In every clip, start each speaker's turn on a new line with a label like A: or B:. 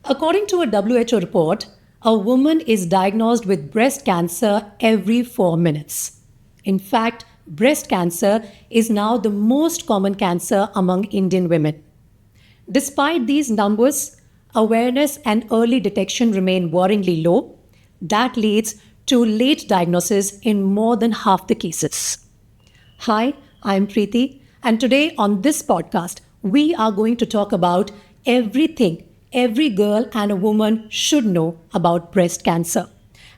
A: According to a WHO report, a woman is diagnosed with breast cancer every 4 minutes. In fact, breast cancer is now the most common cancer among Indian women. Despite these numbers, awareness and early detection remain worryingly low. That leads to late diagnosis in more than half the cases. Hi, I'm Preeti, and today on this podcast, we are going to talk about everything every girl and a woman should know about breast cancer.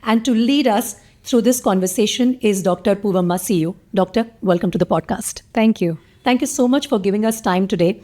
A: And to lead us through this conversation is Dr. Poovamma CU. Doctor, welcome to the podcast.
B: Thank you.
A: Thank you so much for giving us time today.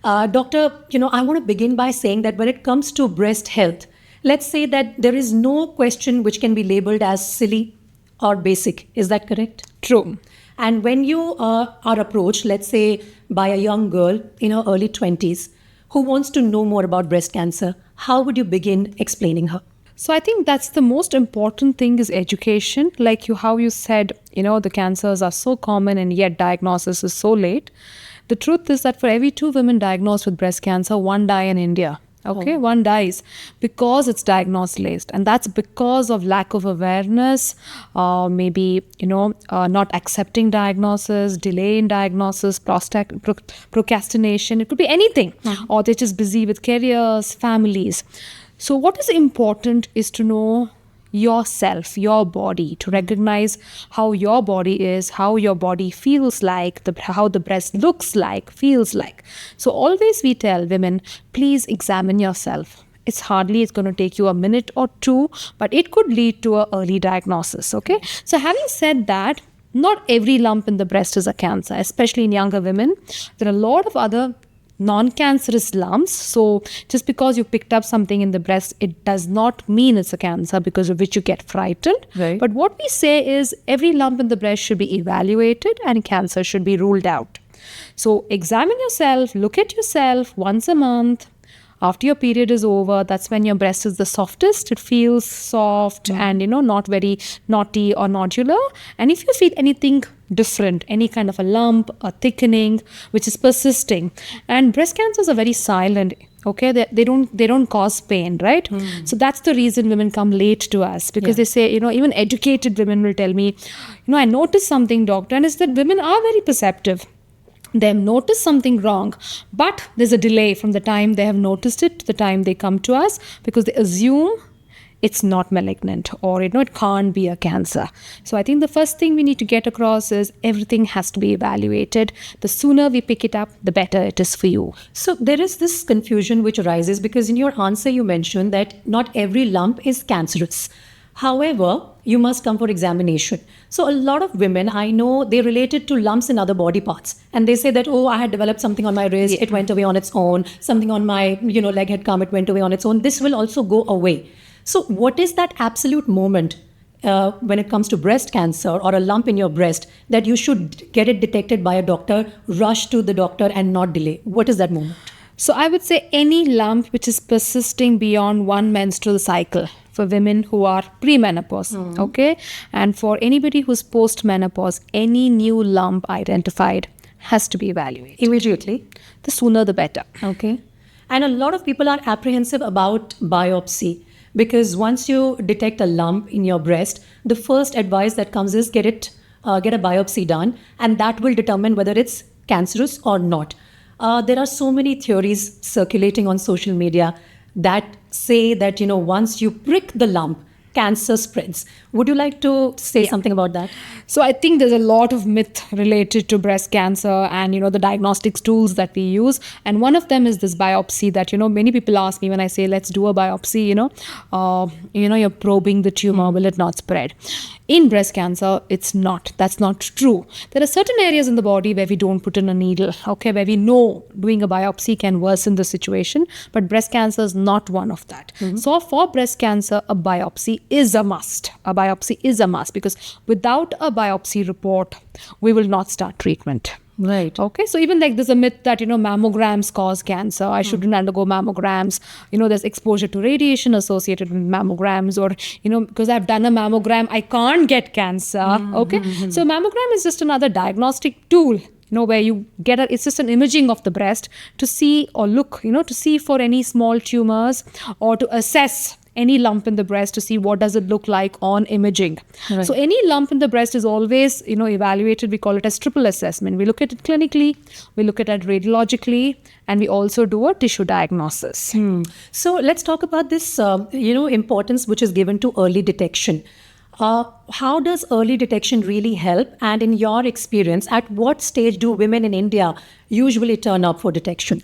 A: Doctor, I want to begin by saying that when it comes to breast health, let's say that there is no question which can be labeled as silly or basic. Is that correct?
B: True.
A: And when you are approached, let's say, by a young girl in her early 20s who wants to know more about breast cancer, how would you begin explaining her?
B: So I think that's the most important thing is education. Like how you said, the cancers are so common and yet diagnosis is so late. The truth is that for every 2 women diagnosed with breast cancer, 1 die in India. Okay, 1 dies because it's diagnosed late, and that's because of lack of awareness, maybe not accepting diagnosis, delay in diagnosis, procrastination. It could be anything, or they're just busy with careers, families. So what is important is to know yourself, your body, to recognize how your body is, how your body feels like, how the breast looks like, feels like. So always we tell women, please examine yourself. It's going to take you a minute or 2, but it could lead to an early diagnosis, okay? So having said that, not every lump in the breast is a cancer, especially in younger women. There are a lot of other non-cancerous lumps. So just because you picked up something in the breast, it does not mean it's a cancer, because of which you get frightened.
A: Right.
B: But what we say is every lump in the breast should be evaluated and cancer should be ruled out. So examine yourself, look at yourself once a month. After your period is over, that's when your breast is the softest. It feels soft and, not very knotty or nodular. And if you feel anything different, any kind of a lump, a thickening, which is persisting, and breast cancers are very silent, okay? They don't cause pain, right? So that's the reason women come late to us, because they say, even educated women will tell me, I noticed something, doctor, and it's that women are very perceptive. They have noticed something wrong, but there's a delay from the time they have noticed it to the time they come to us, because they assume it's not malignant or it can't be a cancer. So I think the first thing we need to get across is everything has to be evaluated. The sooner we pick it up, the better it is for you.
A: So there is this confusion which arises because in your answer you mentioned that not every lump is cancerous. However, you must come for examination. So a lot of women, I know, they relate it to lumps in other body parts. And they say that, I had developed something on my wrist, it went away on its own. Something on my, leg had come, it went away on its own. This will also go away. So what is that absolute moment when it comes to breast cancer or a lump in your breast that you should get it detected by a doctor, rush to the doctor and not delay? What is that moment?
B: So I would say any lump which is persisting beyond 1 menstrual cycle for women who are premenopause, okay? And for anybody who's post-menopause, any new lump identified has to be evaluated.
A: Immediately?
B: The sooner the better.
A: Okay. And a lot of people are apprehensive about biopsy, because once you detect a lump in your breast, the first advice that comes is get a biopsy done, and that will determine whether it's cancerous or not. There are so many theories circulating on social media that say that, once you prick the lump, cancer spreads. Would you like to say something about that?
B: So I think there's a lot of myth related to breast cancer and, the diagnostics tools that we use. And one of them is this biopsy that, many people ask me when I say, let's do a biopsy, you're probing the tumor, will it not spread? In breast cancer, that's not true. There are certain areas in the body where we don't put in a needle, okay, where we know doing a biopsy can worsen the situation, but breast cancer is not one of that. So for breast cancer, a biopsy is a must. A biopsy is a must, because without a biopsy report, we will not start treatment.
A: Right.
B: Okay. So even like there's a myth that, mammograms cause cancer. I shouldn't undergo mammograms. There's exposure to radiation associated with mammograms, or, because I've done a mammogram, I can't get cancer. Okay. So mammogram is just another diagnostic tool where you get it's just an imaging of the breast to see or look, to see for any small tumors or to assess any lump in the breast to see what does it look like on imaging.
A: Right.
B: So any lump in the breast is always, evaluated. We call it as triple assessment. We look at it clinically, we look at it radiologically, and we also do a tissue diagnosis.
A: So let's talk about this, importance which is given to early detection. How does early detection really help? And in your experience, at what stage do women in India usually turn up for detection?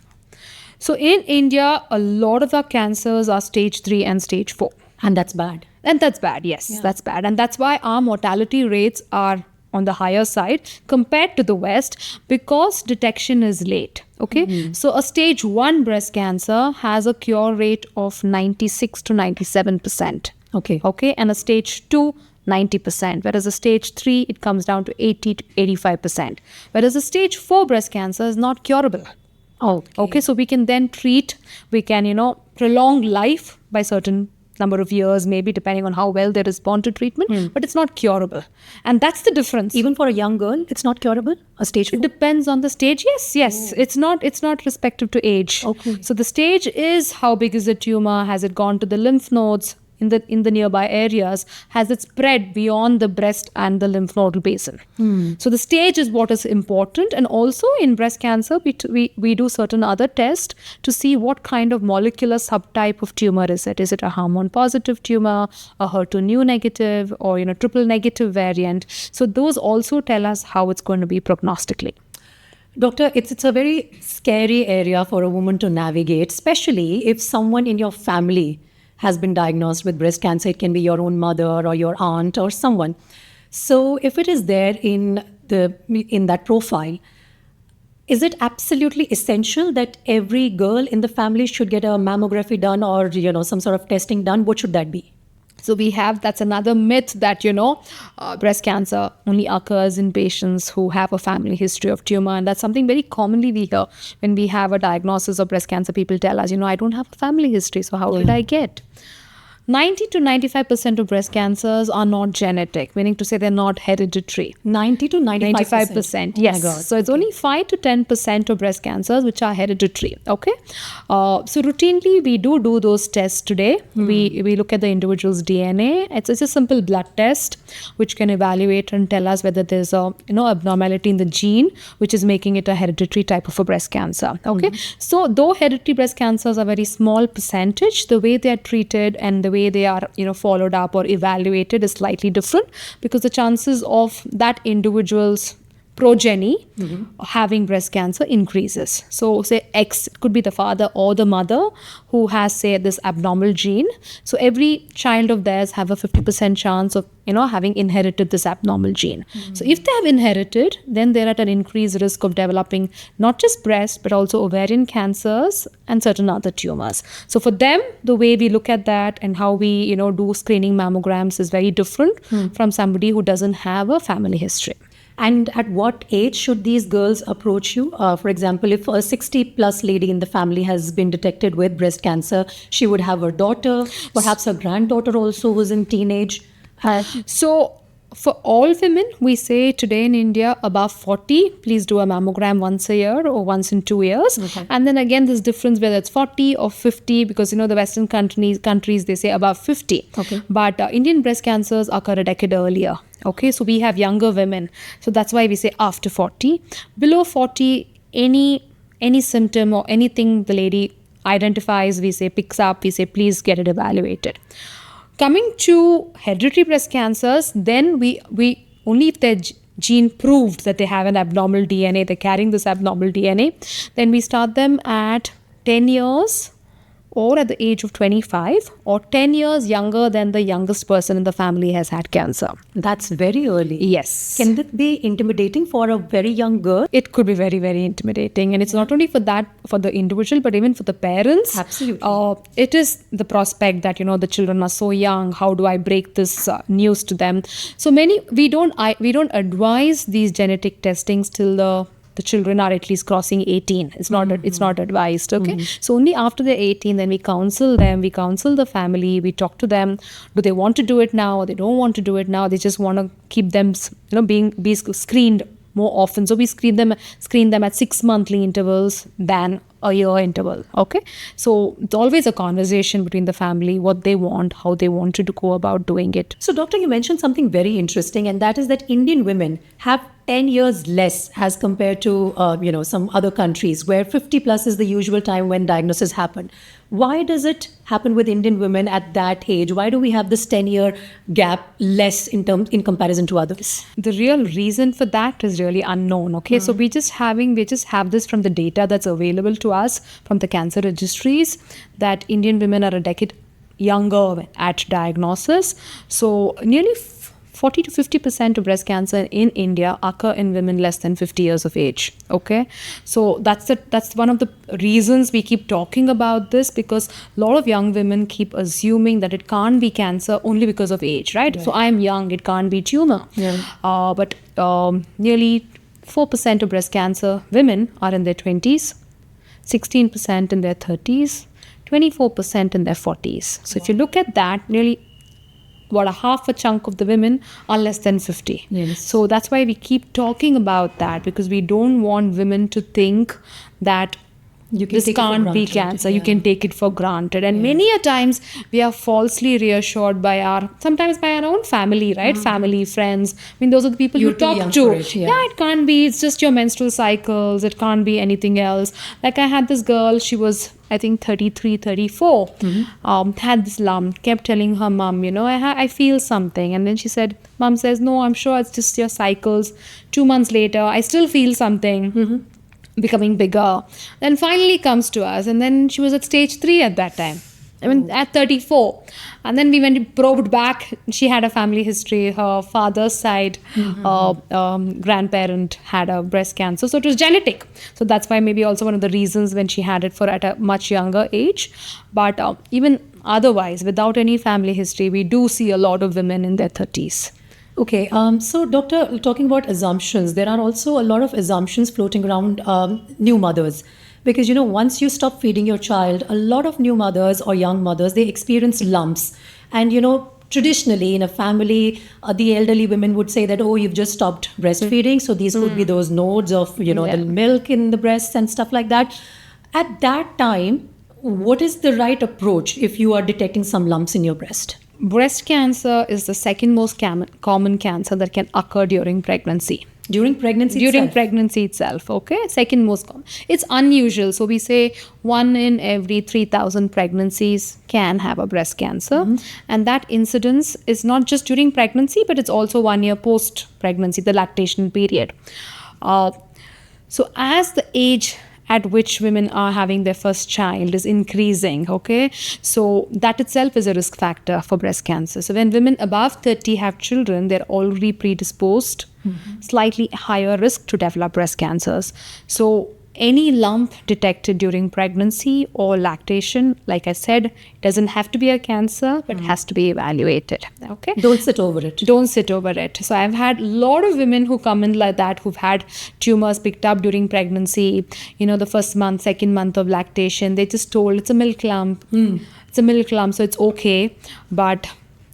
B: So in India, a lot of our cancers are stage 3 and stage 4.
A: And that's bad.
B: And that's bad, yes,
A: Yeah.
B: that's bad. And that's why our mortality rates are on the higher side compared to the West, because detection is late. Okay. So a stage 1 breast cancer has a cure rate of 96 to 97%.
A: Okay.
B: And a stage 2, 90%, whereas a stage 3, it comes down to 80 to 85%. Whereas a stage 4 breast cancer is not curable. Okay, so we can then treat, we can, prolong life by certain number of years, maybe depending on how well they respond to treatment, but it's not curable. And that's the difference.
A: Even for a young girl, it's not curable? A stage 4?
B: It depends on the stage. Yes. It's not respective to age.
A: Okay.
B: So the stage is how big is the tumor, has it gone to the lymph nodes in the nearby areas, has it spread beyond the breast and the lymph nodal basin. So the stage is what is important. And also in breast cancer, we do certain other tests to see what kind of molecular subtype of tumor is it. Is it a hormone positive tumor, a HER2 negative, or triple negative variant? So those also tell us how it's going to be prognostically.
A: Doctor, it's a very scary area for a woman to navigate, especially if someone in your family has been diagnosed with breast cancer. It can be your own mother or your aunt or someone. So if it is there in that profile, is it absolutely essential that every girl in the family should get a mammography done or some sort of testing done? What should that be?
B: So that's another myth that, breast cancer only occurs in patients who have a family history of tumor. And that's something very commonly we hear when we have a diagnosis of breast cancer. People tell us, I don't have a family history, so how did I get? 90 to 95% of breast cancers are not genetic, meaning to say they're not hereditary.
A: 90 to 95%?
B: Yes.
A: Oh my God.
B: So it's only 5 to 10% of breast cancers which are hereditary. Okay. So routinely we do those tests today. We look at the individual's DNA. It's a simple blood test which can evaluate and tell us whether there's a abnormality in the gene which is making it a hereditary type of a breast cancer. Okay. So though hereditary breast cancers are very small percentage, the way they are treated and the way they are followed up or evaluated is slightly different, because the chances of that individual's progeny having breast cancer increases. So say X, it could be the father or the mother who has, say, this abnormal gene. So every child of theirs have a 50% chance of having inherited this abnormal gene. So if they have inherited, then they're at an increased risk of developing not just breast but also ovarian cancers and certain other tumors. So for them, the way we look at that and how we do screening mammograms is very different from somebody who doesn't have a family history.
A: And at what age should these girls approach you? For example, if a 60-plus lady in the family has been detected with breast cancer, she would have her daughter, perhaps her granddaughter also who's in teenage.
B: So for all women, we say today in India above 40, please do a mammogram once a year or once in 2 years.
A: Okay.
B: And then again, this difference whether it's 40 or 50, because the Western countries they say above 50.
A: Okay.
B: But Indian breast cancers occur a decade earlier. Okay, so we have younger women. So that's why we say after 40. Below 40, any symptom or anything the lady identifies, we say picks up, we say please get it evaluated. Coming to hereditary breast cancers, then we only if their gene proved that they have an abnormal DNA, they're carrying this abnormal DNA, then we start them at 10 years or at the age of 25 or 10 years younger than the youngest person in the family has had cancer.
A: That's very early.
B: Yes.
A: Can that be intimidating for a very young girl?
B: It could be very, very intimidating. And it's not only for the individual, but even for the parents.
A: Absolutely.
B: It is the prospect that, the children are so young. How do I break this news to them? So we don't advise these genetic testings till the children are at least crossing 18. It's not advised. Okay. So only after they're 18, then we counsel them, we counsel the family, we talk to them. Do they want to do it now or they don't want to do it now? They just want to keep them, be screened more often. So we screen them at 6 monthly intervals than a year interval. Okay, so it's always a conversation between the family, what they want, how they wanted to go about doing it.
A: So, doctor, you mentioned something very interesting, and that is that Indian women have 10 years less as compared to, some other countries where 50 plus is the usual time when diagnosis happen. Why does it happen with Indian women at that age? Why do we have this 10-year gap less in comparison to others?
B: The real reason for that is really unknown. Okay, so we just have this from the data that's available to us from the cancer registries, that Indian women are a decade younger at diagnosis. So nearly 40 to 50% of breast cancer in India occur in women less than 50 years of age. Okay, so that's one of the reasons we keep talking about this, because a lot of young women keep assuming that it can't be cancer only because of age, right? So I'm young, it can't be tumor. But nearly 4% of breast cancer women are in their 20s, 16% in their 30s, 24% in their 40s. So if you look at that, nearly about a half a chunk of the women are less than 50.
A: Yes.
B: So that's why we keep talking about that, because we don't want women to think that this can't be cancer. You can take it for granted. And many a times we are falsely reassured sometimes by our own family, right? Family, friends. I mean, those are the people you talk to. It can't be. It's just your menstrual cycles. It can't be anything else. Like I had this girl, she was, I think 33, 34, had this lump, kept telling her mom, I feel something. And then she said, mom says, no, I'm sure it's just your cycles. 2 months later, I still feel something. Becoming bigger, then finally comes to us, and then she was at stage 3 at that time. I mean, at 34. And then we went probed back. She had a family history. Her father's side, grandparent had a breast cancer. So it was genetic. So that's why maybe also one of the reasons when she had it at a much younger age. But even otherwise, without any family history, we do see a lot of women in their 30s.
A: Okay, so doctor, talking about assumptions, there are also a lot of assumptions floating around new mothers. Because, once you stop feeding your child, a lot of new mothers or young mothers, they experience lumps. And, traditionally in a family, the elderly women would say that, oh, you've just stopped breastfeeding. So these could be those nodes of, the milk in the breasts and stuff like that. At that time, what is the right approach if you are detecting some lumps in your breast?
B: Breast cancer is the second most common cancer that can occur during pregnancy.
A: During pregnancy
B: itself, okay? Second most common. It's unusual. So we say 1 in every 3,000 pregnancies can have a breast cancer. And that incidence is not just during pregnancy, but it's also 1 year post-pregnancy, the lactation period. So as the age at which women are having their first child is increasing, okay? So that itself is a risk factor for breast cancer. So when women above 30 have children, they're already predisposed, slightly higher risk to develop breast cancers. So any lump detected during pregnancy or lactation, like I said, doesn't have to be a cancer, but has to be evaluated. Okay.
A: Don't sit over it.
B: So I've had a lot of women who come in like that, who've had tumors picked up during pregnancy, the first month, second month of lactation. They just told it's a milk lump. It's a milk lump, so it's okay. But,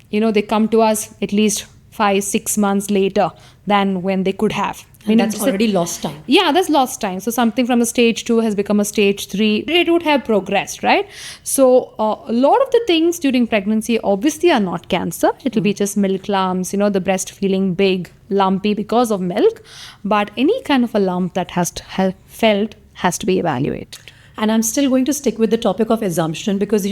B: they come to us at least 5-6 months later than when they could have.
A: And that's already lost time.
B: Yeah, that's lost time. So something from a stage 2 has become a stage 3. It would have progressed, right? So a lot of the things during pregnancy obviously are not cancer. It will be just milk lumps, the breast feeling big, lumpy because of milk. But any kind of a lump that has to be evaluated.
A: And I'm still going to stick with the topic of assumption because,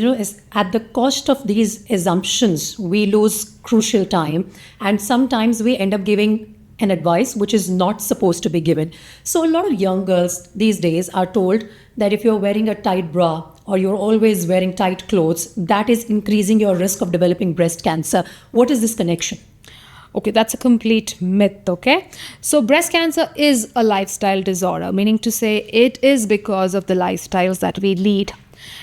A: at the cost of these assumptions, we lose crucial time. And sometimes we end up giving an advice which is not supposed to be given. So a lot of young girls these days are told that if you're wearing a tight bra or you're always wearing tight clothes, that is increasing your risk of developing breast cancer. What is this connection?
B: Okay, that's a complete myth, okay? So breast cancer is a lifestyle disorder, meaning to say it is because of the lifestyles that we lead.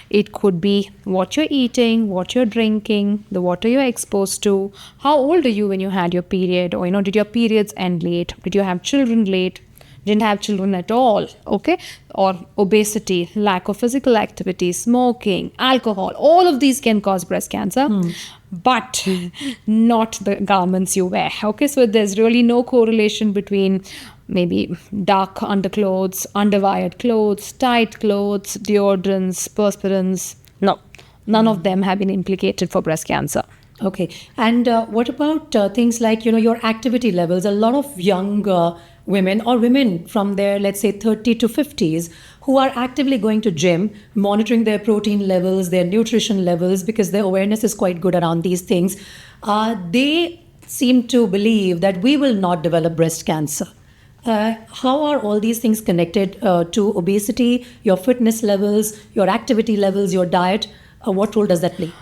B: It could be what you're eating, what you're drinking, the water you're exposed to. How old are you when you had your period? Or, did your periods end late? Did you have children late? Didn't have children at all, okay? Or obesity, lack of physical activity, smoking, alcohol. All of these can cause breast cancer, but not the garments you wear, okay? So there's really no correlation between maybe dark underclothes, underwired clothes, tight clothes, deodorants, perspirants. No, none of them have been implicated for breast cancer.
A: Okay. And what about things like, your activity levels? A lot of young women or women from their, let's say, 30 to 50s who are actively going to gym, monitoring their protein levels, their nutrition levels, because their awareness is quite good around these things. They seem to believe that we will not develop breast cancer. How are all these things connected to obesity, your fitness levels, your activity levels, your diet? What role does that play?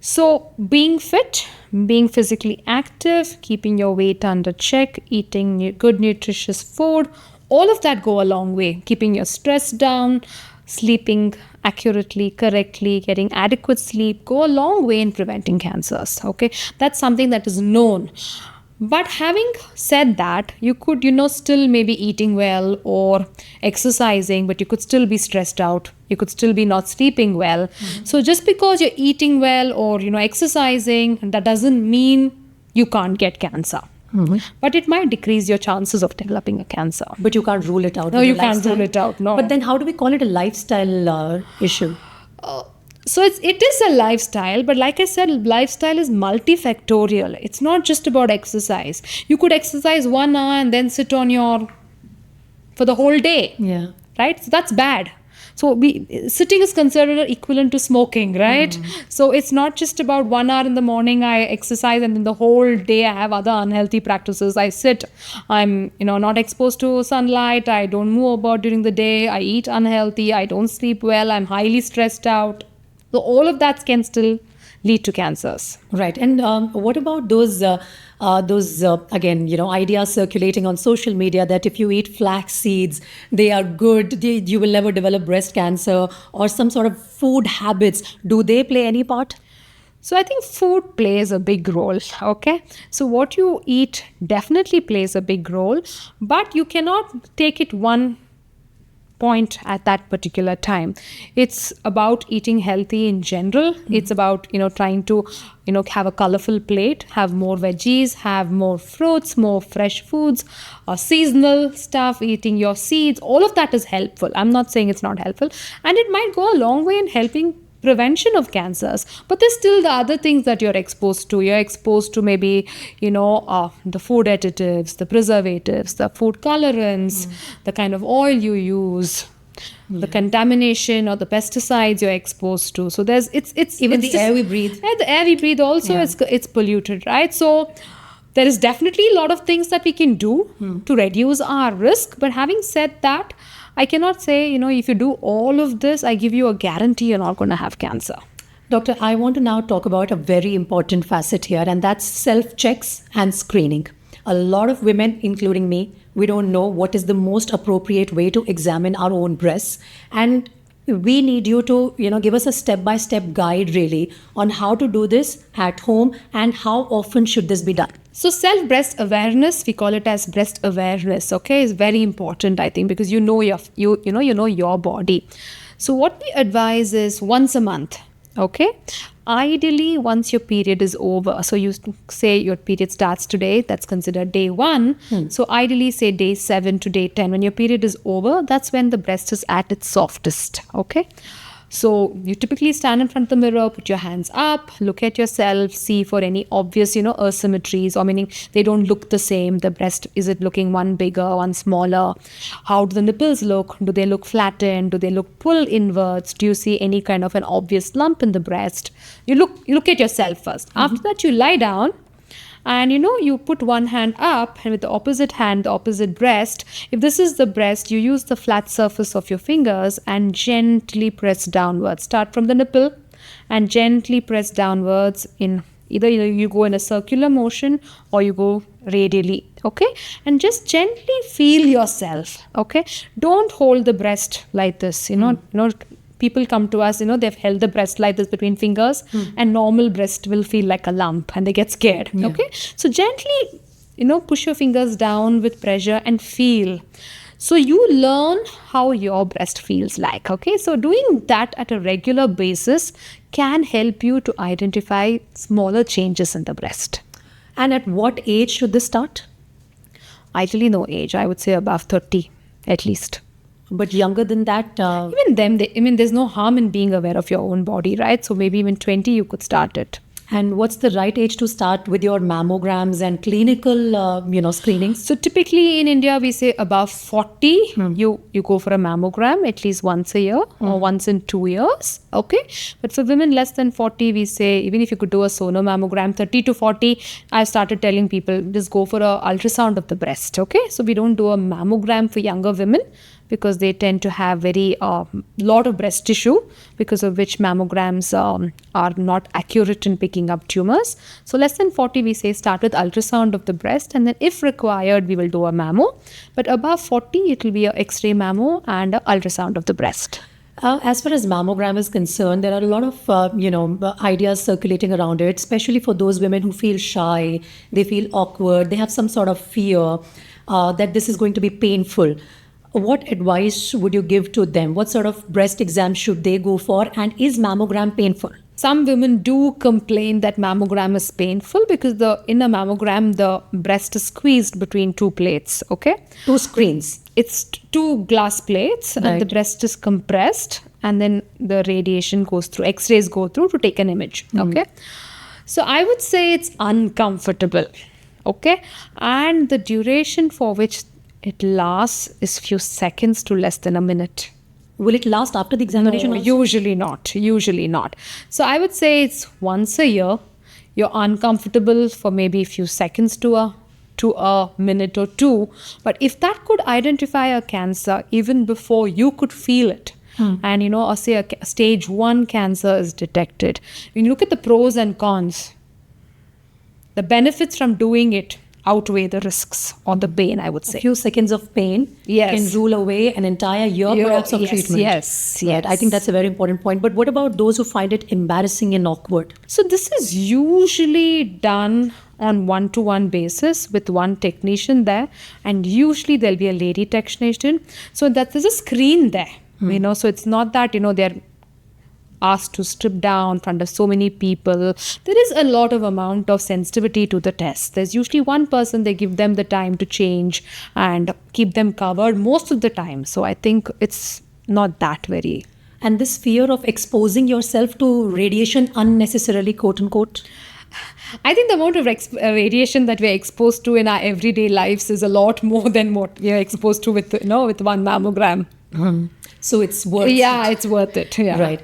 B: So, being fit, being physically active, keeping your weight under check, eating good nutritious food, all of that go a long way. Keeping your stress down, sleeping accurately, correctly, getting adequate sleep go a long way in preventing cancers. Okay, that's something that is known. But having said that, you could, still maybe eating well or exercising, but you could still be stressed out. You could still be not sleeping well. So just because you're eating well or, exercising, that doesn't mean you can't get cancer. But it might decrease your chances of developing a cancer.
A: But you can't rule it out.
B: No,
A: with
B: you
A: your
B: can't
A: lifestyle.
B: rule it out. No.
A: But then how do we call it a lifestyle issue?
B: So it is a lifestyle, but like I said, lifestyle is multifactorial. It's not just about exercise. You could exercise 1 hour and then sit on for the whole day.
A: Yeah.
B: Right? So that's bad. So sitting is considered equivalent to smoking, right? So it's not just about 1 hour in the morning I exercise and then the whole day I have other unhealthy practices. I sit, I'm not exposed to sunlight, I don't move about during the day, I eat unhealthy, I don't sleep well, I'm highly stressed out. So all of that can still lead to cancers.
A: Right. And what about those again, ideas circulating on social media that if you eat flax seeds, they are good, you will never develop breast cancer, or some sort of food habits. Do they play any part?
B: So I think food plays a big role, okay? So what you eat definitely plays a big role, but you cannot take it one point at that particular time. It's about eating healthy in general. It's about trying to have a colorful plate, have more veggies, have more fruits, more fresh foods, seasonal stuff, eating your seeds. All of that is helpful. I'm not saying it's not helpful, and it might go a long way in helping prevention of cancers, but there's still the other things that you're exposed to. You're exposed to maybe the food additives, the preservatives, the food colorants, the kind of oil you use, the contamination or the pesticides you're exposed to. So it's
A: even the air we breathe.
B: Yeah, the air we breathe also it's polluted, right? So there is definitely a lot of things that we can do to reduce our risk. But having said that, I cannot say, if you do all of this, I give you a guarantee you're not going to have cancer.
A: Doctor, I want to now talk about a very important facet here, and that's self-checks and screening. A lot of women, including me, we don't know what is the most appropriate way to examine our own breasts. And we need you to, give us a step-by-step guide really on how to do this at home and how often should this be done.
B: So self-breast awareness, we call it as breast awareness, okay, is very important, I think, because you know your body. So what we advise is once a month, okay? Ideally, once your period is over, so you say your period starts today, that's considered day 1. So ideally, say day 7 to day 10, when your period is over, that's when the breast is at its softest, okay? So you typically stand in front of the mirror, put your hands up, look at yourself, see for any obvious, asymmetries, or meaning they don't look the same. The breast, is it looking one bigger, one smaller? How do the nipples look? Do they look flattened? Do they look pulled inwards? Do you see any kind of an obvious lump in the breast? You look at yourself first. After that, you lie down. And you put one hand up, and with the opposite hand, the opposite breast. If this is the breast, you use the flat surface of your fingers and gently press downwards. Start from the nipple and gently press downwards in either you go in a circular motion or you go radially, okay? And just gently feel yourself, okay? Don't hold the breast like this, people come to us, they've held the breast like this between fingers, and normal breast will feel like a lump and they get scared, okay? So gently, push your fingers down with pressure and feel. So you learn how your breast feels like, okay? So doing that at a regular basis can help you to identify smaller changes in the breast.
A: And at what age should this start?
B: Ideally, no age. I would say above 30 at least.
A: But younger than that,
B: Even them, there's no harm in being aware of your own body, right? So maybe even 20, you could start it.
A: and what's the right age to start with your mammograms and clinical, screenings?
B: So typically in India, we say above 40, you go for a mammogram at least once a year or once in 2 years. Okay. But for women less than 40, we say even if you could do a sonomammogram, 30 to 40, I started telling people just go for a ultrasound of the breast. Okay. So we don't do a mammogram for younger women because they tend to have very lot of breast tissue, because of which mammograms are not accurate in picking up tumors. So less than 40, we say start with ultrasound of the breast, and then if required, we will do a mammo. But above 40, it will be an X-ray mammo and an ultrasound of the breast.
A: As far as mammogram is concerned, there are a lot of ideas circulating around it, especially for those women who feel shy, they feel awkward, they have some sort of fear that this is going to be painful. What advice would you give to them? What sort of breast exam should they go for? And is mammogram painful?
B: Some women do complain that mammogram is painful because in a mammogram, the breast is squeezed between two plates, okay?
A: Two screens.
B: It's two glass plates and the breast is compressed, and then the radiation goes through, X-rays go through to take an image, okay? So I would say it's uncomfortable, okay? And the duration for which it lasts is few seconds to less than a minute.
A: Will it last after the examination?
B: No, usually not. So I would say it's once a year. You're uncomfortable for maybe a few seconds to a minute or two. But if that could identify a cancer even before you could feel it, and or say a stage 1 cancer is detected, when you look at the pros and cons, the benefits from doing it outweigh the risks or the pain, I would say.
A: A few seconds of pain can rule away an entire year perhaps of treatment.
B: Yes.
A: Right. I think that's a very important point. But what about those who find it embarrassing and awkward?
B: So this is usually done on one-to-one basis with one technician there, and usually there'll be a lady technician. So that there's a screen there, so it's not that, they're asked to strip down in front of so many people. There is a lot of amount of sensitivity to the test. There's usually one person, they give them the time to change and keep them covered most of the time. So I think it's not that very.
A: And this fear of exposing yourself to radiation unnecessarily, quote unquote?
B: I think the amount of radiation that we're exposed to in our everyday lives is a lot more than what we are exposed to with one mammogram.
A: So it's worth it.
B: Yeah, it's worth it. Yeah.
A: Right.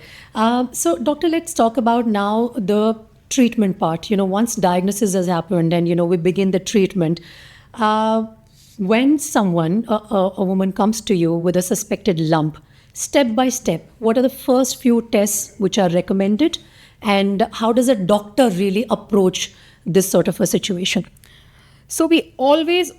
A: So, doctor, let's talk about now the treatment part. Once diagnosis has happened and, we begin the treatment, when someone, a woman comes to you with a suspected lump, step by step, what are the first few tests which are recommended, and how does a doctor really approach this sort of a situation?
B: So we always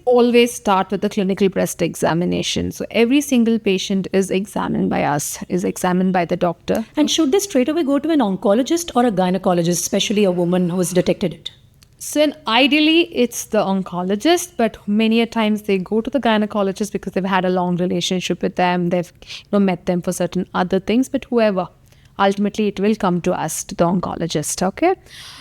B: start with the clinical breast examination. So every single patient is examined by us, is examined by the doctor.
A: And should they straight away go to an oncologist or a gynecologist, especially a woman who has detected it?
B: So ideally, it's the oncologist, but many a times they go to the gynecologist because they've had a long relationship with them. They've met them for certain other things, but whoever. Ultimately, it will come to us, to the oncologist, okay?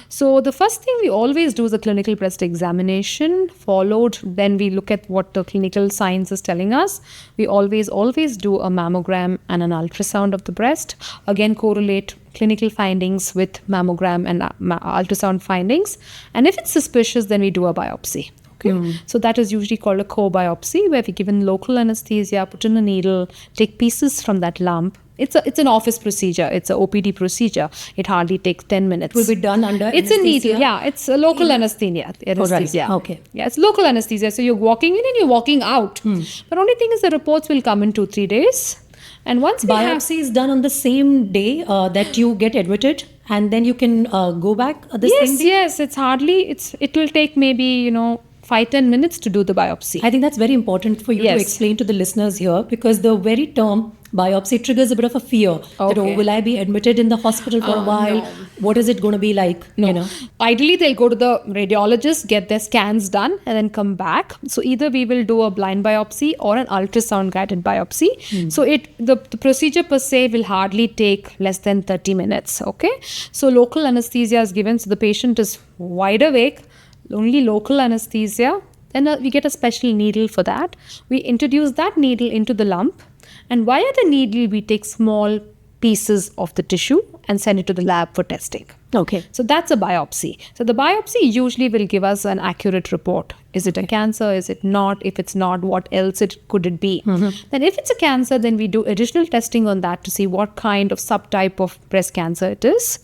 B: So the first thing we always do is a clinical breast examination, followed, then we look at what the clinical science is telling us. We always do a mammogram and an ultrasound of the breast. Again, correlate clinical findings with mammogram and ultrasound findings. And if it's suspicious, then we do a biopsy. Okay. So that is usually called a co-biopsy, where we give in local anesthesia, put in a needle, take pieces from that lump. It's an office procedure. It's a OPD procedure. It hardly takes 10 minutes.
A: Will be done under
B: It's
A: anesthesia?
B: a needle. Yeah, it's a local anesthesia.
A: Right. Okay.
B: Yeah, it's local anesthesia. So you're walking in and you're walking out. But only thing is the reports will come in 2-3 days. And once
A: biopsy is done on the same day that you get admitted, and then you can go back the same day?
B: Yes. It will take maybe 5-10 minutes to do the biopsy.
A: I think that's very important for you to explain to the listeners here, because the very term biopsy triggers a bit of a fear that, will I be admitted in the hospital for a while? No. What is it going to be like?
B: No. Ideally, they'll go to the radiologist, get their scans done, and then come back. So either we will do a blind biopsy or an ultrasound guided biopsy. So the procedure per se will hardly take less than 30 minutes. Okay. So local anesthesia is given. So the patient is wide awake. Only local anesthesia, Then we get a special needle for that. We introduce that needle into the lump, and via the needle, we take small pieces of the tissue and send it to the lab for testing.
A: Okay.
B: So that's a biopsy. So the biopsy usually will give us an accurate report. Is it a cancer? Is it not? If it's not, what else could it be? Then if it's a cancer, then we do additional testing on that to see what kind of subtype of breast cancer it is.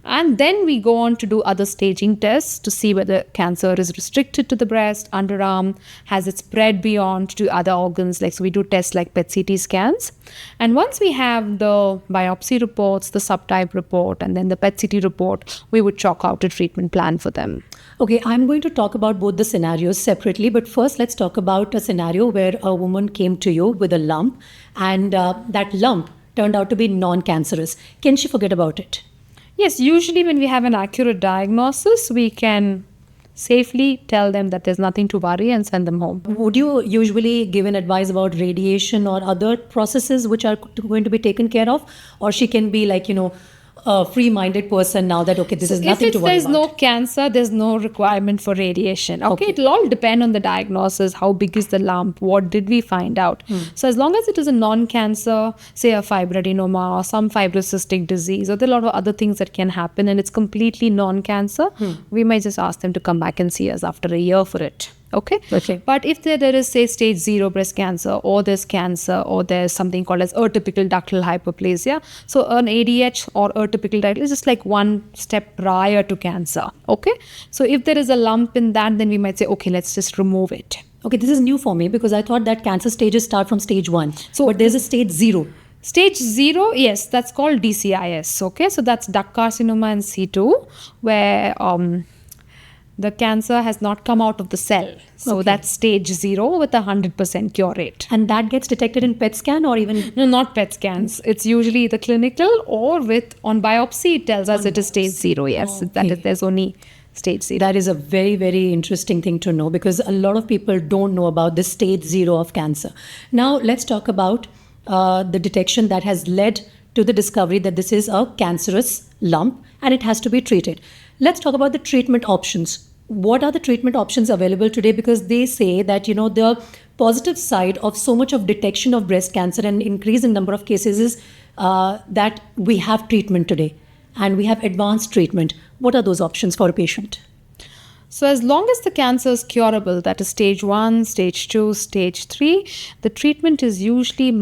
B: And then we go on to do other staging tests to see whether cancer is restricted to the breast, underarm, has it spread beyond to other organs. So we do tests like PET-CT scans. And once we have the biopsy reports, the subtype report, and then the PET-CT report, we would chalk out a treatment plan for them.
A: Okay, I'm going to talk about both the scenarios separately, but first let's talk about a scenario where a woman came to you with a lump, and that lump turned out to be non-cancerous. Can she forget about it?
B: Yes, usually when we have an accurate diagnosis, we can safely tell them that there's nothing to worry and send them home.
A: Would you usually give an advice about radiation or other processes which are going to be taken care of? Or she can be like, a free-minded person now that, okay, this is nothing to worry
B: there's
A: about.
B: no cancer, there's no requirement for radiation. Okay, it'll all depend on the diagnosis, how big is the lump, what did we find out. So as long as it is a non-cancer, say a fibroadenoma or some fibrocystic disease, or there are a lot of other things that can happen and it's completely non-cancer, we might just ask them to come back and see us after a year for it. Okay. But if there is, say, stage 0 breast cancer, or there's cancer, or there's something called as atypical ductal hyperplasia. So an ADH or atypical ductal is just like one step prior to cancer. Okay. So if there is a lump in that, then we might say, okay, let's just remove it.
A: Okay, this is new for me because I thought that cancer stages start from stage 1. But there's a stage 0.
B: Stage 0, yes, that's called DCIS. Okay. So that's duct carcinoma in situ, where the cancer has not come out of the cell. So that's stage 0 with a 100% cure rate.
A: And that gets detected in PET scan or even?
B: No, not PET scans. It's usually the clinical or on biopsy, it tells us it is stage 0. Yes, that is, there's only stage 0.
A: That is a very, very interesting thing to know because a lot of people don't know about the stage 0 of cancer. Now, let's talk about the detection that has led to the discovery that this is a cancerous lump and it has to be treated. Let's talk about the treatment options. What are the treatment options available today? Because they say that, the positive side of so much of detection of breast cancer and increase in number of cases is that we have treatment today and we have advanced treatment. What are those options for a patient?
B: So as long as the cancer is curable, that is stage 1, stage 2, stage 3, the treatment is usually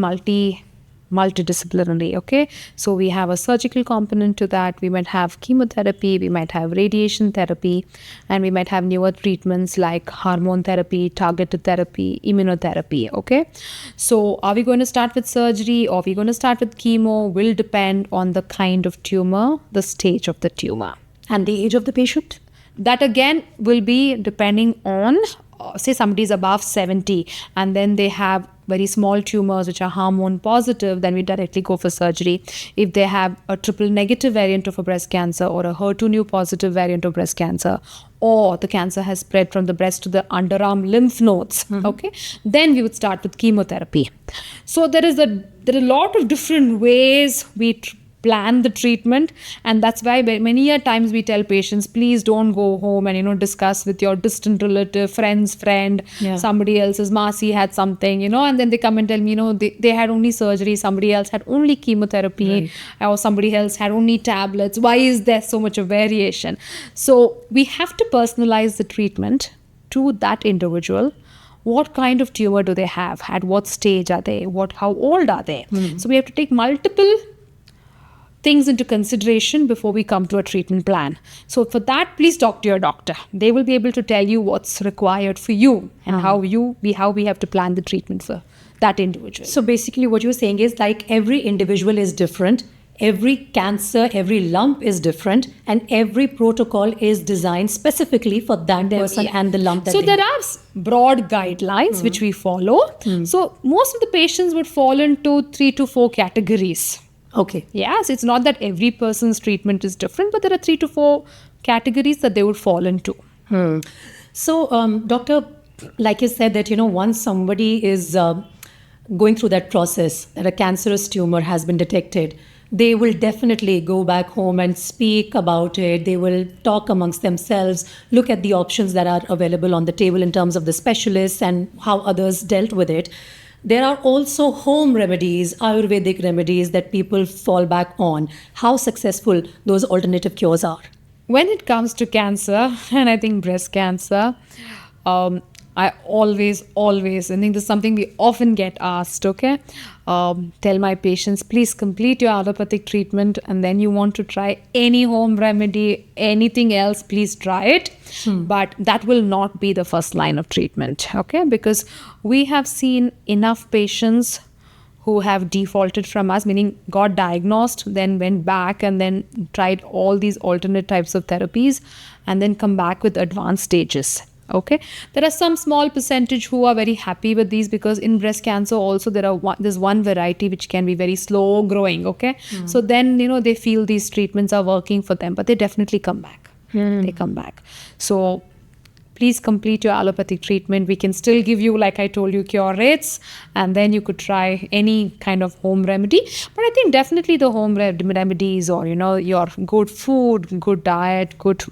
B: multidisciplinary. Okay, so we have a surgical component to that. We might have chemotherapy, we might have radiation therapy, and we might have newer treatments like hormone therapy, targeted therapy, immunotherapy. Okay, so are we going to start with surgery or are we going to start with chemo will depend on the kind of tumor, the stage of the tumor,
A: and the age of the patient.
B: That again will be depending on say somebody is above 70 and then they have very small tumors which are hormone positive, then we directly go for surgery. If they have a triple negative variant of a breast cancer or a HER2 new positive variant of breast cancer, or the cancer has spread from the breast to the underarm lymph nodes, okay, then we would start with chemotherapy. So there are a lot of different ways we plan the treatment, and that's why many a times we tell patients, please don't go home and discuss with your distant relative, friend, somebody else's Masi had something, and then they come and tell me, they had only surgery, somebody else had only chemotherapy, or somebody else had only tablets. Why is there so much of variation? So we have to personalize the treatment to that individual. What kind of tumor do they have? At what stage are they? How old are they? So we have to take multiple things into consideration before we come to a treatment plan. So for that, please talk to your doctor. They will be able to tell you what's required for you and how we have to plan the treatment for that individual.
A: So basically what you're saying is like every individual is different, every cancer, every lump is different, and every protocol is designed specifically for that person and the lump that
B: so there are broad guidelines which we follow. So most of the patients would fall into 3 to 4 categories.
A: Okay.
B: Yes, it's not that every person's treatment is different, but there are 3 to 4 categories that they would fall into.
A: So, doctor, like you said that, once somebody is going through that process, that a cancerous tumor has been detected, they will definitely go back home and speak about it. They will talk amongst themselves, look at the options that are available on the table in terms of the specialists and how others dealt with it. There are also home remedies, Ayurvedic remedies that people fall back on. How successful those alternative cures are.
B: When it comes to cancer, and I think breast cancer, I always, I think this is something we often get asked, okay? Tell my patients, please complete your allopathic treatment, and then you want to try any home remedy, anything else, please try it. But that will not be the first line of treatment, okay? Because we have seen enough patients who have defaulted from us, meaning got diagnosed, then went back and then tried all these alternate types of therapies and then come back with advanced stages. Okay, there are some small percentage who are very happy with these, because in breast cancer also there's one variety which can be very slow growing. Okay, so then they feel these treatments are working for them, but they definitely come back. They come back. So please complete your allopathic treatment. We can still give you, like I told you, cure rates, and then you could try any kind of home remedy. But I think definitely the home remedies, or your good food, good diet, good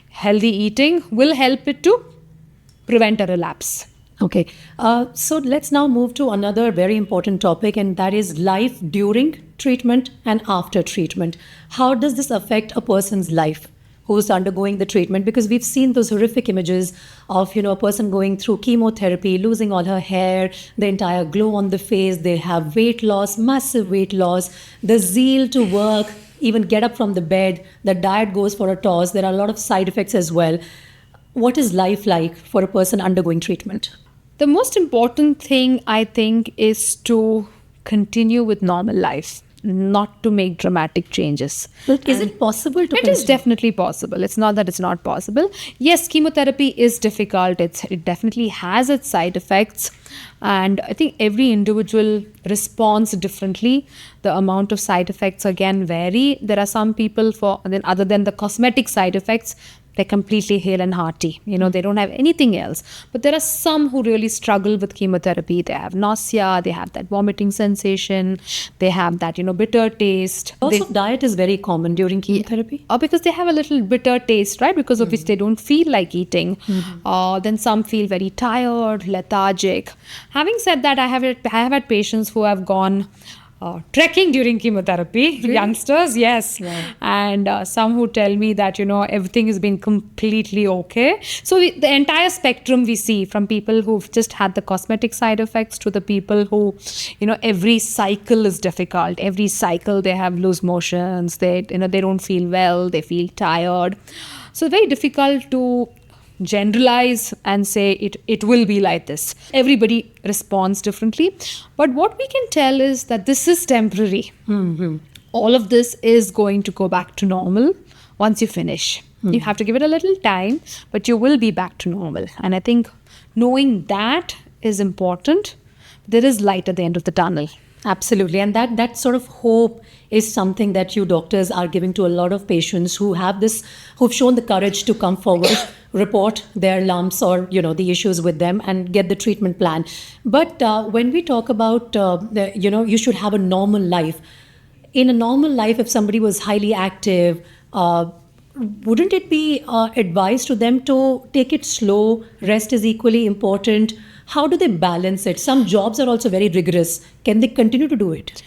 B: healthy eating will help it to prevent a relapse.
A: Okay, so let's now move to another very important topic, and that is life during treatment and after treatment. How does this affect a person's life who's undergoing the treatment? Because we've seen those horrific images of a person going through chemotherapy, losing all her hair, the entire glow on the face. They have weight loss, massive weight loss, the zeal to work, even get up from the bed. The diet goes for a toss. There are a lot of side effects as well. What is life like for a person undergoing treatment?
B: The most important thing, I think, is to continue with normal life, not to make dramatic changes.
A: But is it possible to
B: It is definitely possible. It's not that it's not possible. Yes, chemotherapy is difficult. It definitely has its side effects. And I think every individual responds differently. The amount of side effects again vary. There are some people other than the cosmetic side effects, they're completely hale and hearty. They don't have anything else. But there are some who really struggle with chemotherapy. They have nausea, they have that vomiting sensation, they have that, bitter taste.
A: Also, diet is very common during chemotherapy.
B: Or because they have a little bitter taste, right? Because of which they don't feel like eating. Then some feel very tired, lethargic. Having said that, I have had patients who have gone trekking during chemotherapy, really? Youngsters, yes. Wow. And some who tell me that, everything has been completely okay. So the entire spectrum we see, from people who've just had the cosmetic side effects to the people who, every cycle is difficult. Every cycle they have loose motions, they don't feel well, they feel tired. So very difficult to generalize and say it will be like this. Everybody responds differently. But what we can tell is that this is temporary. All of this is going to go back to normal once you finish. You have to give it a little time, but you will be back to normal. And I think knowing that is important. There is light at the end of the tunnel.
A: Absolutely. And that sort of hope is something that you doctors are giving to a lot of patients who've shown the courage to come forward, report their lumps or, the issues with them and get the treatment plan. But when we talk about, you should have a normal life. In a normal life, if somebody was highly active, wouldn't it be advised to them to take it slow? Rest is equally important. How do they balance it? Some jobs are also very rigorous. Can they continue to do it?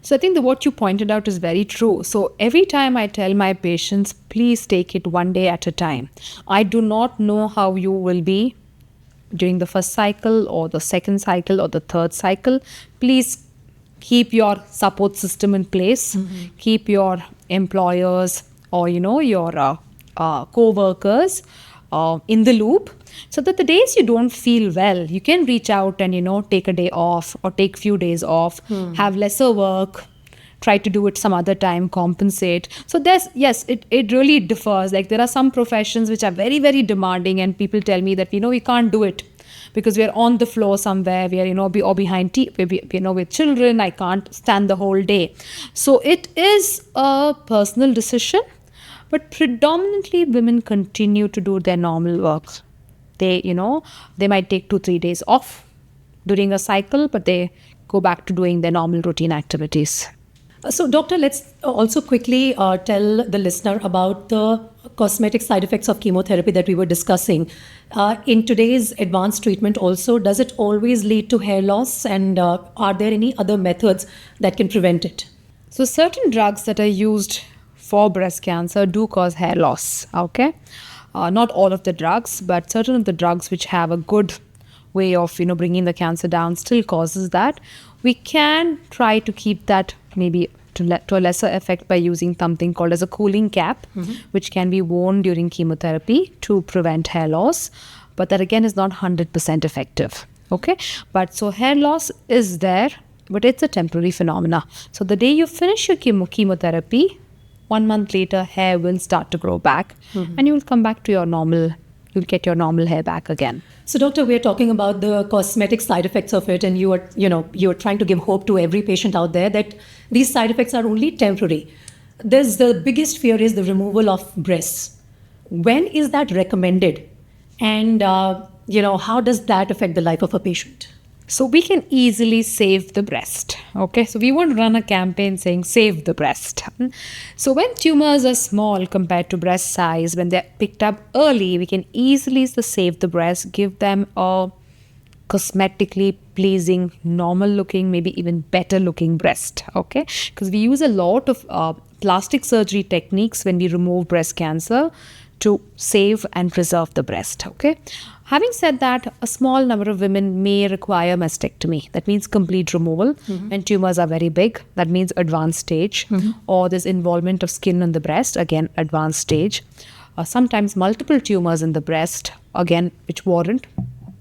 B: So I think what you pointed out is very true. So every time I tell my patients, please take it one day at a time. I do not know how you will be during the first cycle or the second cycle or the third cycle. Please keep your support system in place. Keep your employers or, your co-workers in the loop, so that the days you don't feel well, you can reach out and, take a day off or take few days off, have lesser work, try to do it some other time, compensate. So it really differs. Like there are some professions which are very, very demanding, and people tell me that, we can't do it because we're on the floor somewhere, we're, behind with children, I can't stand the whole day. So it is a personal decision. But predominantly women continue to do their normal work. They might take 2-3 days off during a cycle, but they go back to doing their normal routine activities.
A: So, doctor, let's also quickly tell the listener about the cosmetic side effects of chemotherapy that we were discussing. In today's advanced treatment, also, does it always lead to hair loss? And are there any other methods that can prevent it?
B: So certain drugs that are used for breast cancer do cause hair loss. Okay, not all of the drugs, but certain of the drugs which have a good way of bringing the cancer down still causes that. We can try to keep that maybe to a lesser effect by using something called as a cooling cap, which can be worn during chemotherapy to prevent hair loss. But that again is not 100% effective. Okay, but so hair loss is there, but it's a temporary phenomena. So the day you finish your chemotherapy, 1 month later, hair will start to grow back, and you will come back to your normal. You'll get your normal hair back again.
A: So, doctor, we're talking about the cosmetic side effects of it, and you're trying to give hope to every patient out there that these side effects are only temporary. The biggest fear is the removal of breasts. When is that recommended, and how does that affect the life of a patient?
B: So we can easily save the breast. Okay, so we won't run a campaign saying save the breast. So when tumors are small compared to breast size, when they're picked up early, we can easily save the breast, give them a cosmetically pleasing, normal looking, maybe even better looking breast. Okay, because we use a lot of plastic surgery techniques when we remove breast cancer to save and preserve the breast. Okay. Having said that, a small number of women may require mastectomy. That means complete removal. When tumors are very big, that means advanced stage. Or there's involvement of skin on the breast, again, advanced stage. Sometimes multiple tumors in the breast, again, which warrant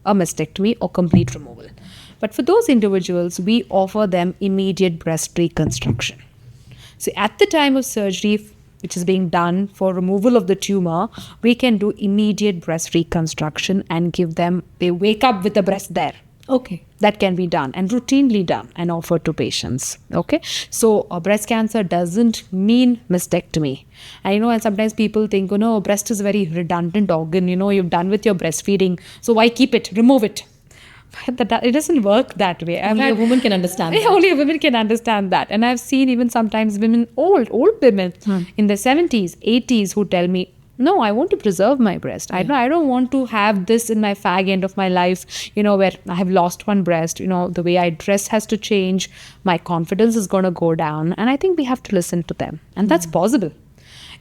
B: a mastectomy or complete removal. But for those individuals, we offer them immediate breast reconstruction. So at the time of surgery, which is being done for removal of the tumor, we can do immediate breast reconstruction and give them, they wake up with the breast there.
A: Okay.
B: That can be done and routinely done and offered to patients. Okay. So breast cancer doesn't mean mastectomy. And and sometimes people think, breast is a very redundant organ, you've done with your breastfeeding. So why keep it? Remove it. It doesn't work that way.
A: Only a woman can understand that.
B: Only a woman can understand that. And I've seen even sometimes women, old women in their 70s, 80s who tell me, no, I want to preserve my breast. I don't want to have this in my fag end of my life, where I have lost one breast, the way I dress has to change. My confidence is going to go down. And I think we have to listen to them. And that's possible.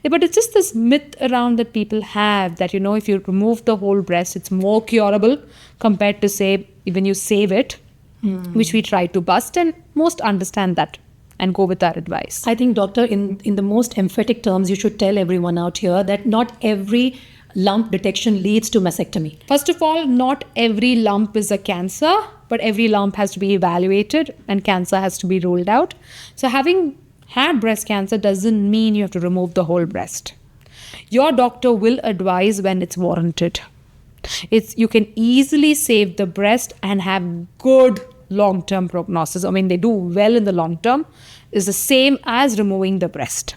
B: But it's just this myth around that people have that, if you remove the whole breast, it's more curable compared to, say, even you save it, which we try to bust, and most understand that and go with our advice.
A: I think, doctor, in the most emphatic terms, you should tell everyone out here that not every lump detection leads to mastectomy.
B: First of all, not every lump is a cancer, but every lump has to be evaluated and cancer has to be ruled out. So having had breast cancer doesn't mean you have to remove the whole breast. Your doctor will advise when it's warranted. You can easily save the breast and have good long-term prognosis. I mean, they do well in the long term. Is the same as removing the breast.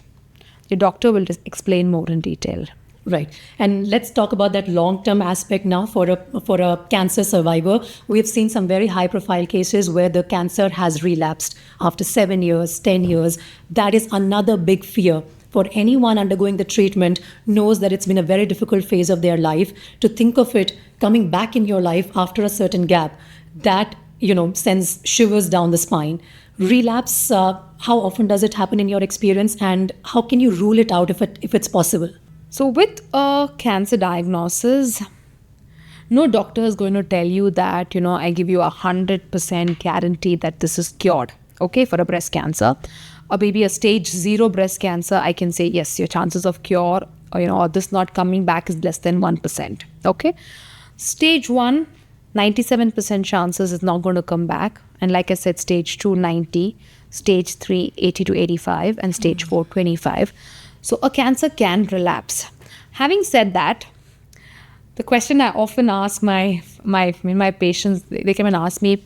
B: Your doctor will just explain more in detail.
A: Right. And let's talk about that long-term aspect now for a cancer survivor. We've seen some very high-profile cases where the cancer has relapsed after 7 years, 10 years. That is another big fear. For anyone undergoing the treatment knows that it's been a very difficult phase of their life. To think of it coming back in your life after a certain gap, that, sends shivers down the spine. Relapse, how often does it happen in your experience, and how can you rule it out if it's possible?
B: So with a cancer diagnosis, no doctor is going to tell you that, I give you 100% guarantee that this is cured, okay, for a breast cancer. Or maybe a stage 0 breast cancer, I can say, yes, your chances of cure or this not coming back is less than 1%, okay. Stage 1, 97% chances is not going to come back. And like I said, stage 2, 90, stage 3, 80 to 85, and stage 4, 25. So a cancer can relapse. Having said that, the question I often ask my patients, they come and ask me,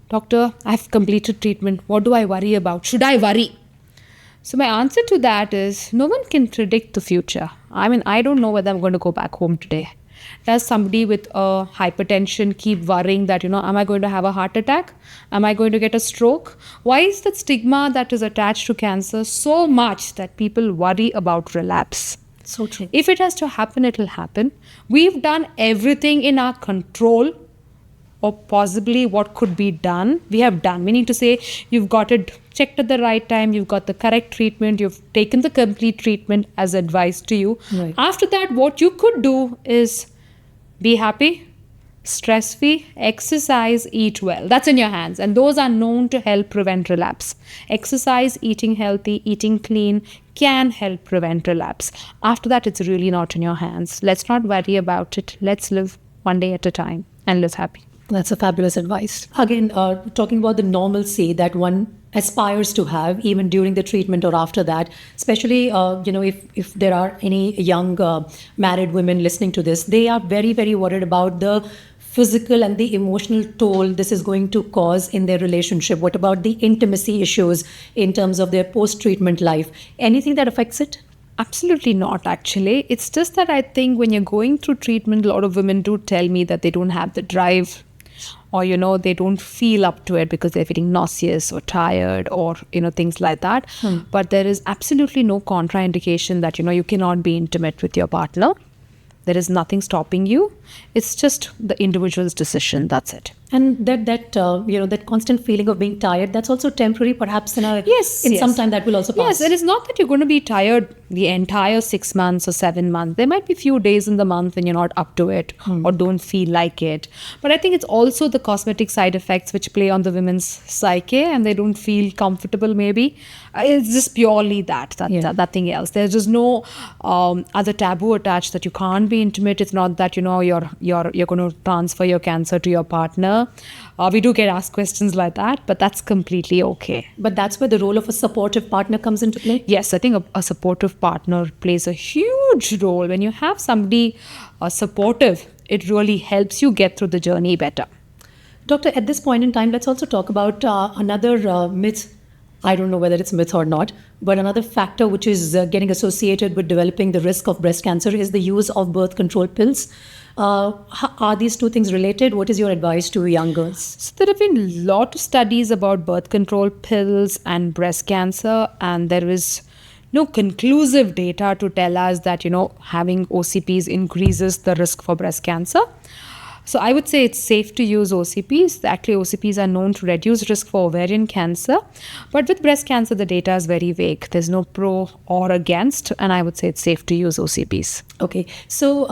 B: doctor, I've completed treatment. What do I worry about? Should I worry? So my answer to that is, no one can predict the future. I mean, I don't know whether I'm going to go back home today. Does somebody with hypertension keep worrying that, am I going to have a heart attack? Am I going to get a stroke? Why is that stigma that is attached to cancer so much that people worry about relapse?
A: So true.
B: If it has to happen, it will happen. We've done everything in our control, or possibly what could be done, we have done. Meaning to say, you've got it checked at the right time, you've got the correct treatment, you've taken the complete treatment as advised to you.
A: Right.
B: After that, what you could do is be happy, stress-free, exercise, eat well. That's in your hands. And those are known to help prevent relapse. Exercise, eating healthy, eating clean can help prevent relapse. After that, it's really not in your hands. Let's not worry about it. Let's live one day at a time and live happy.
A: That's a fabulous advice. Again, talking about the normalcy that one aspires to have even during the treatment or after that, especially, if there are any young married women listening to this, they are very, very worried about the physical and the emotional toll this is going to cause in their relationship. What about the intimacy issues in terms of their post-treatment life? Anything that affects it?
B: Absolutely not, actually. It's just that I think when you're going through treatment, a lot of women do tell me that they don't have the drive, or they don't feel up to it because they're feeling nauseous or tired, or things like that. But there is absolutely no contraindication that you cannot be intimate with your partner. There is nothing stopping you. It's just the individual's decision. That's it.
A: And that constant feeling of being tired, that's also temporary, perhaps
B: Yes.
A: some time that will also pass.
B: Yes, it is not that you're going to be tired the entire 6 months or 7 months. There might be few days in the month when you're not up to it or don't feel like it. But I think it's also the cosmetic side effects which play on the women's psyche, and they don't feel comfortable maybe. It's just purely nothing else. There's just no other taboo attached that you can't be intimate. It's not that you're going to transfer your cancer to your partner. We do get asked questions like that, but that's completely okay.
A: But that's where the role of a supportive partner comes into play?
B: Yes, I think a supportive partner plays a huge role. When you have somebody supportive, it really helps you get through the journey better.
A: Doctor, at this point in time, let's also talk about another myth. I don't know whether it's myth or not, but another factor which is getting associated with developing the risk of breast cancer is the use of birth control pills. Are these two things related? What is your advice to young girls?
B: So there have been a lot of studies about birth control pills and breast cancer, and there is no conclusive data to tell us that, having OCPs increases the risk for breast cancer. So I would say it's safe to use OCPs. Actually, OCPs are known to reduce risk for ovarian cancer. But with breast cancer, the data is very vague. There's no pro or against, and I would say it's safe to use OCPs.
A: Okay. So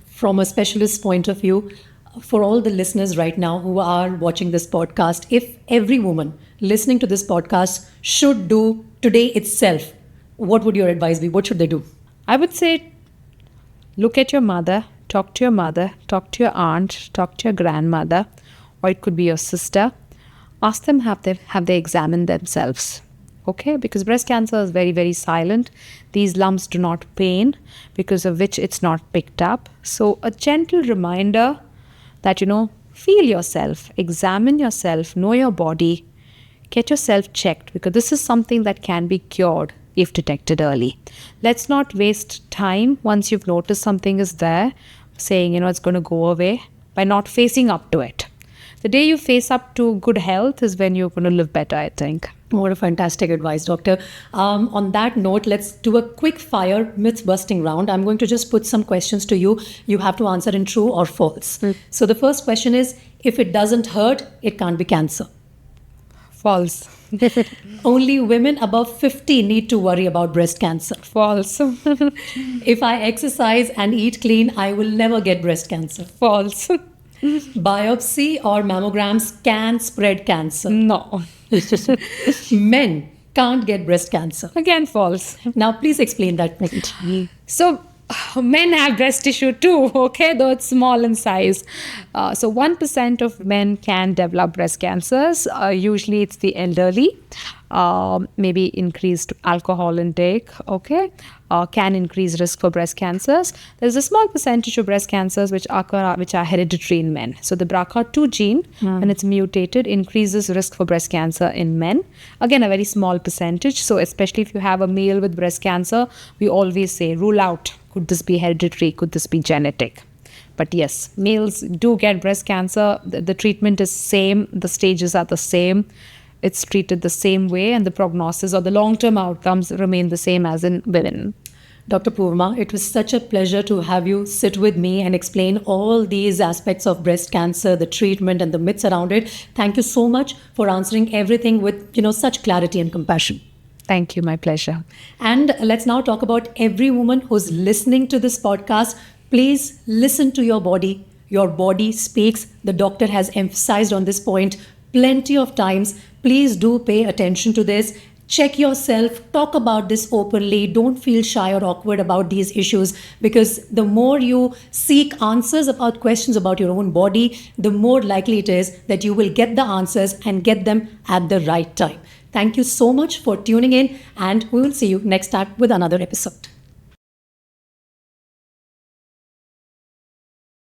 A: from a specialist point of view, for all the listeners right now who are watching this podcast, if every woman listening to this podcast should do today itself, what would your advice be? What should they do?
B: I would say look at your mother, talk to your mother, talk to your aunt, talk to your grandmother, or it could be your sister. Ask them have they examined themselves. Okay, because breast cancer is very, very silent. These lumps do not pain, because of which it's not picked up. So a gentle reminder that, feel yourself, examine yourself, know your body, get yourself checked, because this is something that can be cured if detected early. Let's not waste time once you've noticed something is there, saying, it's going to go away, by not facing up to it. The day you face up to good health is when you're going to live better, I think.
A: What a fantastic advice, doctor. On that note, let's do a quick fire myth busting round. I'm going to just put some questions to you. You have to answer in true or false. So the first question is, if it doesn't hurt, it can't be cancer.
B: False.
A: Only women above 50 need to worry about breast cancer.
B: False.
A: If I exercise and eat clean, I will never get breast cancer.
B: False.
A: Biopsy or mammograms can spread cancer.
B: No.
A: Men can't get breast cancer.
B: Again, false.
A: Now, please explain that.
B: So, men have breast tissue too, okay, though it's small in size. So 1% of men can develop breast cancers. Usually it's the elderly. Maybe increased alcohol intake, okay, can increase risk for breast cancers. There's a small percentage of breast cancers which are hereditary in men. So the BRCA2 gene, when it's mutated, increases risk for breast cancer in men. Again, a very small percentage. So especially if you have a male with breast cancer, we always say, rule out. Could this be hereditary? Could this be genetic? But yes, males do get breast cancer. The treatment is same. The stages are the same. It's treated the same way, and the prognosis or the long-term outcomes remain the same as in women.
A: Dr. Poovamma, it was such a pleasure to have you sit with me and explain all these aspects of breast cancer, the treatment and the myths around it. Thank you so much for answering everything with, such clarity and compassion.
B: Thank you. My pleasure.
A: And let's now talk about every woman who's listening to this podcast. Please listen to your body. Your body speaks. The doctor has emphasized on this point plenty of times. Please do pay attention to this. Check yourself, talk about this openly. Don't feel shy or awkward about these issues, because the more you seek answers about questions about your own body, the more likely it is that you will get the answers and get them at the right time. Thank you so much for tuning in, and we will see you next time with another episode.